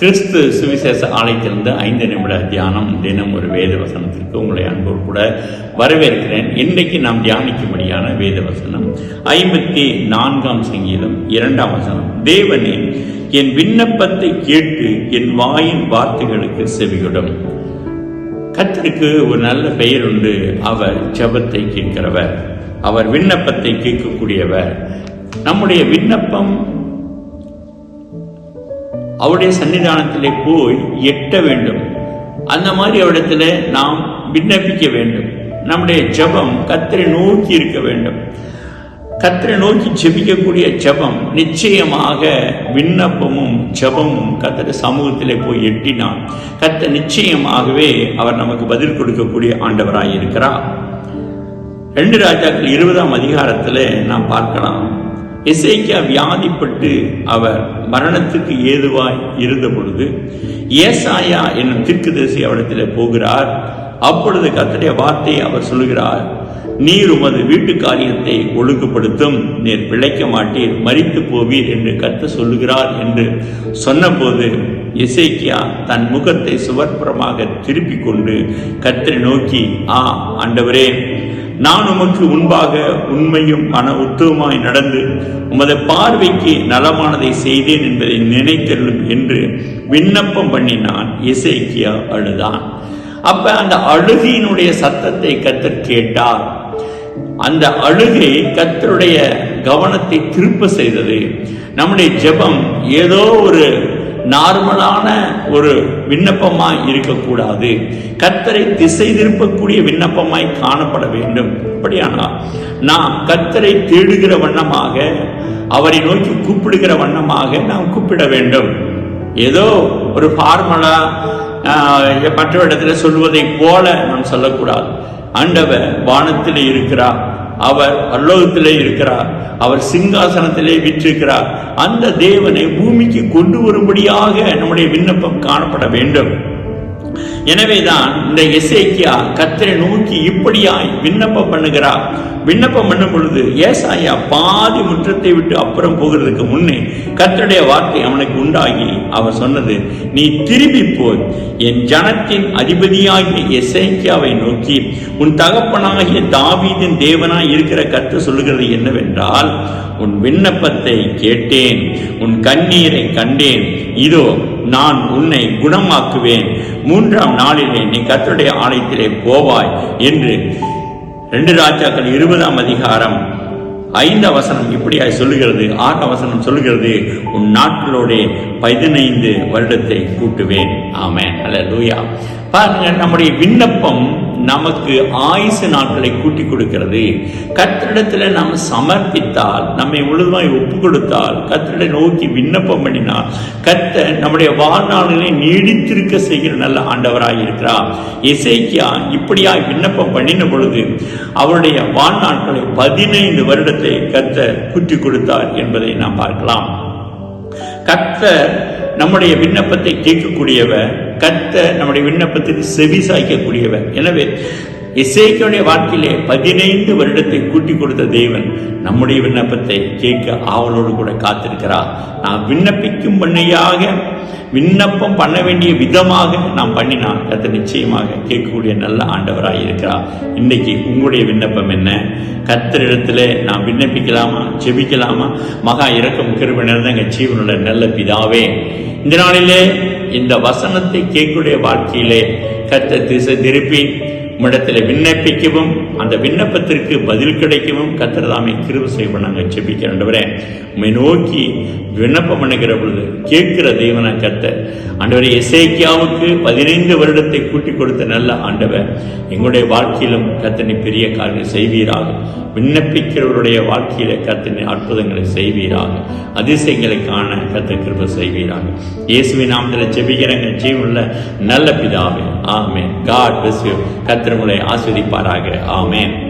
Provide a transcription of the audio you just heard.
கிறிஸ்து சுவிசேஷ ஆலயத்திலிருந்து 5 நிமிட தியானம், தினம் ஒரு வேத வசனத்திற்கு உங்களை அன்போடு கூட வரவேற்கிறேன். இன்றைக்கு நாம் தியானிக்கும்படியான வேத வசனம் 54ஆம் சங்கீதம் 2ஆம் வசனம். தேவனே, என் விண்ணப்பத்தை கேட்டு என் வாயின் வார்த்தைகளுக்கு செவிகொடும். கர்த்தருக்கு ஒரு நல்ல பெயர் உண்டு. அவர் ஜெபத்தை கேட்கிறவர், அவர் விண்ணப்பத்தை கேட்கக்கூடியவர். நம்முடைய விண்ணப்பம் அவருடைய சன்னிதானத்திலே போய் எட்ட வேண்டும். அந்த மாதிரி அவரிடத்துல நாம் விண்ணப்பிக்க வேண்டும். நம்முடைய ஜெபம் கர்த்தரை நோக்கி இருக்க வேண்டும். கர்த்தரை நோக்கி ஜெபிக்கக்கூடிய ஜெபம் நிச்சயமாக விண்ணப்பமும் ஜெபமும் கர்த்தர் சமூகத்திலே போய் எட்டினால் கர்த்தர் நிச்சயமாகவே அவர் நமக்கு பதில் கொடுக்கக்கூடிய ஆண்டவராய் இருக்கிறார். 2 ராஜாக்கள் 20ஆம் அதிகாரத்தில் நாம் பார்க்கலாம். எசேக்கியா வியாதிப்பட்டு அவர் மரணத்துக்கு ஏதுவாய் இருந்த பொழுது ஏசாயா என்னும் தீர்க்கதரிசி அவரிடத்தில் போகிறார். அப்பொழுது கர்த்தருடைய வார்த்தையை அவர் சொல்லுகிறார், நீர் உமது வீட்டு காரியத்தை ஒழுங்குபடுத்தும், நீர் பிழைக்க மாட்டீர், மரித்து போவீர் என்று கர்த்தர் சொல்லுகிறார் என்று சொன்னபோது எசேக்கியா தன் முகத்தை சுவர்ப்புறமாக திருப்பிக் கொண்டு கர்த்தரை நோக்கி, ஆண்டவரே, நான் உமக்கு முன்பாக உண்மையும் மன உத்தவமாய் நடந்து உமது பார்வைக்கு நலமானதை செய்தேன் என்பதை நினைத்தருளும் என்று விண்ணப்பம் பண்ணினான். எசேக்கியா அழுதான். அப்ப அந்த அழுகையினுடைய சத்தத்தை கர்த்தர் கேட்டார். அந்த அழுகை கர்த்தருடைய கவனத்தை திருப்ப செய்தது. நம்முடைய ஜெபம் ஏதோ ஒரு நார்மலான ஒரு விண்ணப்பமாய் இருக்கக்கூடாது. கர்த்தரை திசை திருப்பக்கூடிய விண்ணப்பமாய் காணப்பட வேண்டும். அப்படியானால் நாம் கர்த்தரை தேடுகிற வண்ணமாக, அவரை நோக்கி கூப்பிடுகிற வண்ணமாக நாம் கூப்பிட வேண்டும். ஏதோ ஒரு ஃபார்மலா மற்ற இடத்துல சொல்வதை போல நாம் சொல்லக்கூடாது. ஆண்டவர் வானத்திலே இருக்கிறார், அவர் பரலோகத்திலே இருக்கிறார், அவர் சிங்காசனத்திலே வீற்றிருக்கிறார். அந்த தேவனை பூமிக்கு கொண்டு வரும்படியாக நம்முடைய விண்ணப்பம் காணப்பட வேண்டும். எனவேதான் இந்த எசேக்கியா கர்த்தரை நோக்கி இப்படியாய் விண்ணப்பம் பண்ணுகிறார். விண்ணப்பம் பண்ணும் பொழுது ஏசாயா பாதி முற்றத்தை விட்டு அப்புறம் போகிறதுக்கு முன்னே கர்த்தருடைய வார்த்தை அவனுக்கு உண்டாகி அவர் சொன்னது, நீ திரும்பி போய் என் ஜனத்தின் அதிபதியாகிய எசேக்கியாவை நோக்கி, உன் தகப்பனாகிய தாவீதின் தேவனாய் இருக்கிற கர்த்தர் சொல்லுகிறது என்னவென்றால், உன் விண்ணப்பத்தை கேட்டேன், உன் கண்ணீரை கண்டேன், இதோ நான் உன்னை குணமாக்குவேன், 3ஆம் நாளிலே நீ கர்த்தருடைய ஆலயத்திலே போவாய் என்று 2 ராஜாக்கள் 20ஆம் அதிகாரம் 5ஆம் வசனம் இப்படியாய் சொல்லுகிறது. 6ஆம் வசனம் சொல்லுகிறது, உன் நாட்களோட 15 வருடத்தை கூட்டுவேன். ஆமென், அல்லேலூயா. பாருங்க, நம்முடைய விண்ணப்பம் நமக்கு ஆயுசு நாட்களை கூட்டி கொடுக்கிறது. கர்த்தரிடத்தில் நாம் சமர்ப்பித்தால், நம்மை முழுதுமாய் ஒப்பு கொடுத்தால், கர்த்தரை நோக்கி விண்ணப்பம் பண்ணினால் கர்த்தர் நம்முடைய வாழ்நாளிலே நீடித்திருக்க செய்கிற நல்ல ஆண்டவராய் இருக்கிறார். எசேக்கியா இப்படியாய் விண்ணப்பம் பண்ணின பொழுது அவருடைய வாழ்நாட்களை 15 வருடத்தை கர்த்தர் கூட்டி கொடுத்தார் என்பதை நாம் பார்க்கலாம். கர்த்தர் நம்முடைய விண்ணப்பத்தை கேட்கக்கூடியவர், கர்த்தர் நம்முடைய விண்ணப்பத்துக்கு செவி சாய்க்கக்கூடியவர். எனவே எசேக்கியாவுடைய வாழ்க்கையிலே 15 வருடத்தை கூட்டி கொடுத்த தேவன் நம்முடைய விண்ணப்பத்தை கேட்க ஆவலோடு கூட காத்திருக்கிறார். நாம் விண்ணப்பிக்கும் பண்ணையாக, விண்ணப்பம் பண்ண வேண்டிய விதமாக நாம் பண்ணினால் கர்த்தர் நிச்சயமாக கேட்கக்கூடிய நல்ல ஆண்டவராக இருக்கிறார். இன்னைக்கு உங்களுடைய விண்ணப்பம் என்ன? கர்த்தரிடத்துல நாம் விண்ணப்பிக்கலாமா, ஜெபிக்கலாமா? மகா இரக்கம் கிருபை நிறைந்த ஜீவனுள்ள நல்ல பிதாவே, இந்த நாளிலே இந்த வசனத்தை கேட்கக்கூடிய வாழ்க்கையிலே கர்த்தர் திசை திருப்பி உம்மிடத்தில் விண்ணப்பிக்கவும், அந்த விண்ணப்பத்திற்கு பதில் கிடைக்கவும் கர்த்தர் தாமே கிருபை செய்வோம். நாங்கள் ஜெபிக்க ஆண்டவரே, உம்மை நோக்கி விண்ணப்பம் பண்ணுகிற பொழுது கேட்கிற தேவனா கர்த்தர். ஆண்டவரே, எசேக்கியாவுக்கு 15 வருடத்தை கூட்டி கொடுத்த நல்ல ஆண்டவர், எங்களுடைய வாழ்க்கையிலும் கர்த்தனை பெரிய காரியங்களை செய்வீராக. விண்ணப்பிக்கிறவருடைய வாழ்க்கையில கர்த்தனை அற்புதங்களை செய்வீராக. அதிசயங்களை காண கர்த்தர் கிருபை செய்வீராக. இயேசுவின் நாமத்தில் ஜெபிக்கிறேங்க ஜீவனுள்ள நல்ல பிதாவே, ஆமென். God bless you. கர்த்தர் கர்த்தர் உங்களை ஆசீர்வதிப்பாராக. ஆமென்.